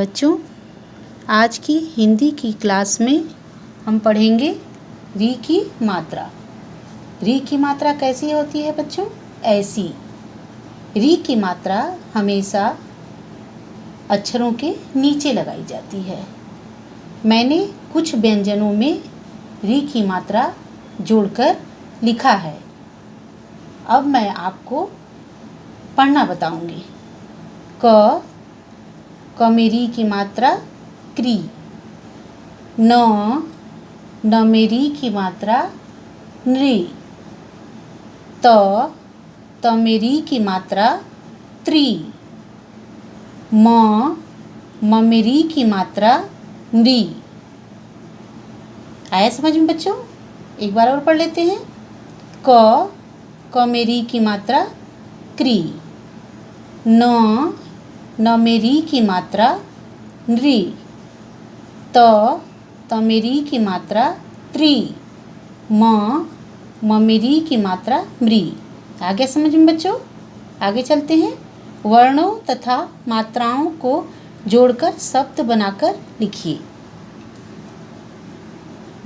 बच्चों, आज की हिंदी की क्लास में हम पढ़ेंगे री की मात्रा। री की मात्रा कैसी होती है बच्चों? ऐसी। री की मात्रा हमेशा अक्षरों के नीचे लगाई जाती है। मैंने कुछ व्यंजनों में री की मात्रा जोड़कर लिखा है। अब मैं आपको पढ़ना बताऊंगी। क में री की मात्रा क्री। न में री की मात्रा नृ। त में री की मात्रा त्रि। म में री की मात्रा नृ। आया समझ में बच्चों? एक बार और पढ़ लेते हैं। क में री की मात्रा क्री। न में री की मात्रा नृ। त में री की मात्रा त्रि। म में री की मात्रा मृ। आ गया समझ में बच्चों? आगे चलते हैं। वर्णों तथा मात्राओं को जोड़कर शब्द बनाकर लिखिए।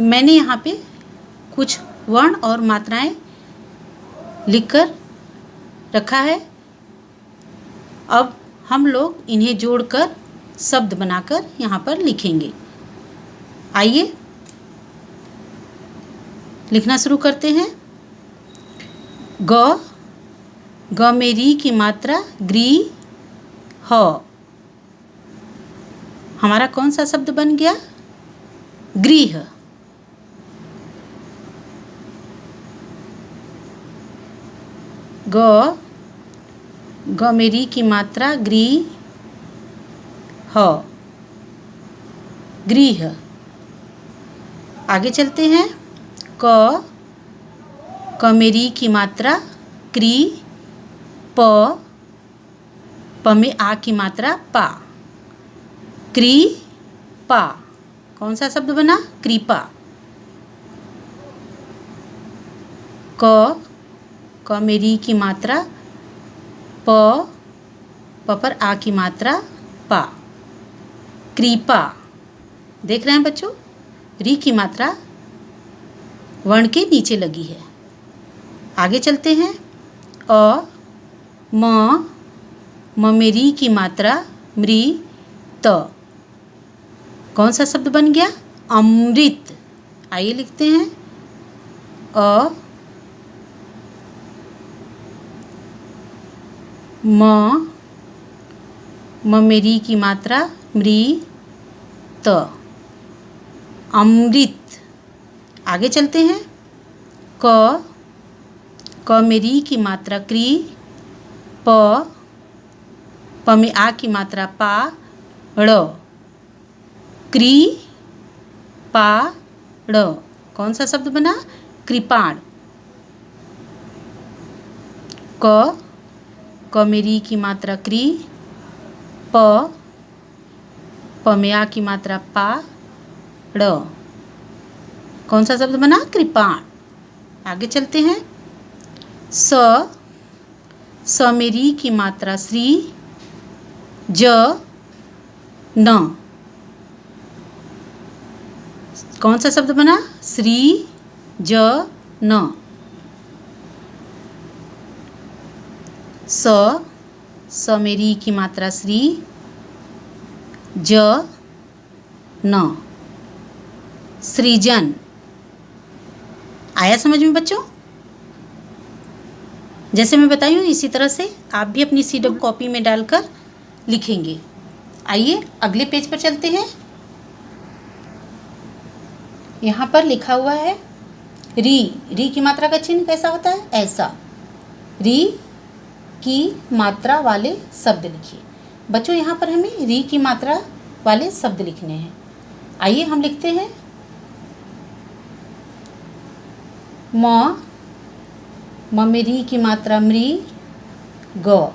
मैंने यहाँ पे कुछ वर्ण और मात्राएं लिखकर रखा है। अब हम लोग इन्हें जोड़कर शब्द बनाकर यहाँ पर लिखेंगे। आइए लिखना शुरू करते हैं। ग में री की मात्रा ग्री ह। हमारा कौन सा शब्द बन गया? गृह। ग में री की मात्रा ग्री ह, गृह। आगे चलते हैं। क में री की मात्रा क्री। प में आ की मात्रा पा। क्री पा। कौन सा शब्द बना? कृपा। क में री की मात्रा प पर आ की मात्रा पा। कृपा। देख रहे हैं बच्चों? री की मात्रा वर्ण के नीचे लगी है। आगे चलते हैं। म में री की मात्रा मृ त। कौन सा शब्द बन गया? अमृत। आइए लिखते हैं। म में री की मात्रा मृ त, अमृत। आगे चलते हैं। क में री की मात्रा क्री। प में आ की मात्रा पा ड़। क्री पा ड़। कौन सा शब्द बना? कृपाण। क में री की मात्रा क्री। प में आ की मात्रा पा ड़। कौन सा शब्द बना? कृपाण। आगे चलते हैं। स में री की मात्रा श्री। ज न। कौन सा शब्द बना? श्री ज न। स में री की मात्रा श्री। ज न, सृजन। आया समझ में बच्चों? जैसे मैं बताई हूँ इसी तरह से आप भी अपनी सीडब कॉपी में डालकर लिखेंगे। आइए अगले पेज पर चलते हैं। यहाँ पर लिखा हुआ है री की मात्रा का चिन्ह कैसा होता है? ऐसा। री की मात्रा वाले शब्द लिखिए। बच्चों यहाँ पर हमें री की मात्रा वाले शब्द लिखने हैं। आइए हम लिखते हैं। म में री की मात्रा मृ ग,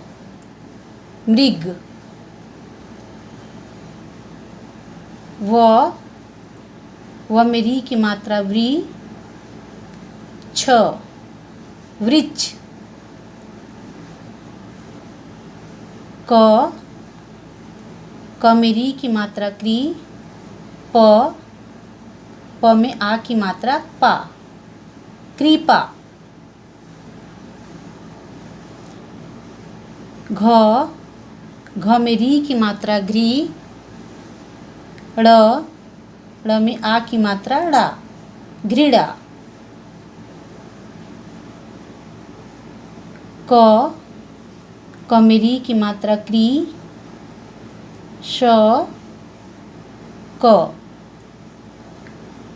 मृग। व में री की मात्रा व्री छ, वृक्ष। क क में री की मात्रा क्री, प में आ की मात्रा पा, कृपा। घ में री की मात्रा घ्री, ड़ में आ की मात्रा ड़ा, घृड़ा। क में री की मात्रा क्री, क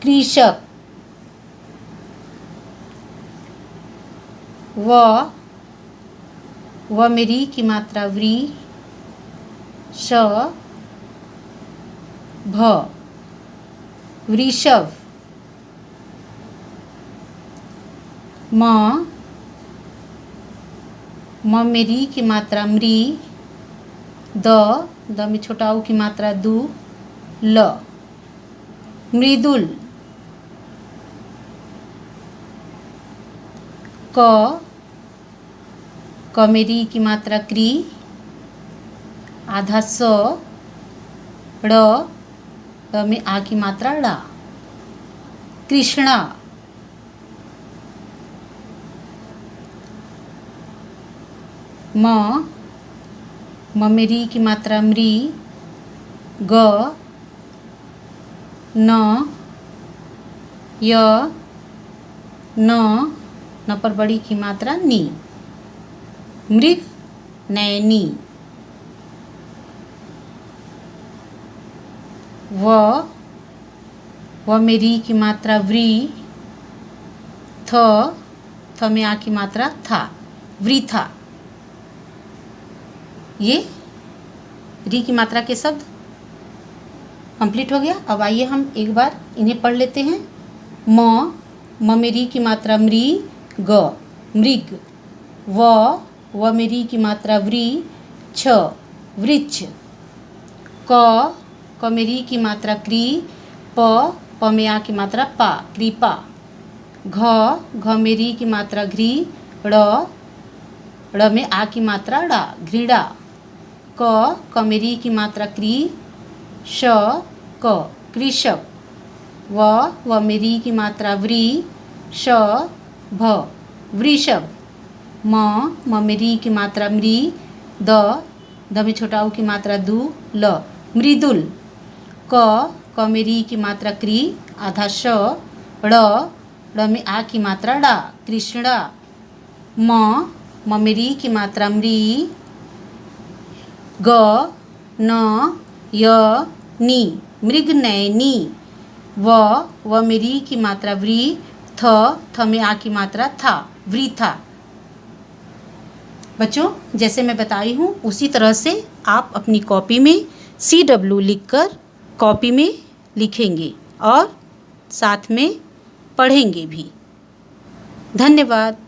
कृषक। व में री की मात्रा व्री, भ वृषभ। म में री की मात्रा मृ, द में छोटा ऊ की मात्रा दू, ल मृदुल। क में री की मात्रा क्री, आधा स, ड़ में आ की मात्रा ड़ा, कृष्णा। म में री की मात्रा मृ, ग, न, य, न पर बड़ी की मात्रा नी, मृग नैनी। व में री की मात्रा व्री, थ में आ की मात्रा था, वृथा। ये री की मात्रा के शब्द कंप्लीट हो गया। अब आइए हम एक बार इन्हें पढ़ लेते हैं। म में री की मात्रा मृ, ग मृग। व में री की मात्रा व्री, छ वृक्ष। क में री की मात्रा क्री, प में आ की मात्रा पा, कृपा। घ में री की मात्रा घ्री, ड़ में आ की मात्रा ड़ा, घृड़ा। क में री की मात्रा क्री, क कृषक। व में री की मात्रा व्री, भ वृषभ। म में री की मात्रा मृ, द में छोटा ऊ की मात्रा दू, ल मृदुल। क में री की मात्रा क्री, आधा श, ड़ में आ की मात्रा डा, कृष्णा। म में री की मात्रा मृ, ग, न, य, नी मृग नैनी। व में री की मात्रा व्री, थ में आ की मात्रा था, वृथा। बच्चों, जैसे मैं बताई हूँ उसी तरह से आप अपनी कॉपी में CW लिखकर कॉपी में लिखेंगे और साथ में पढ़ेंगे भी। धन्यवाद।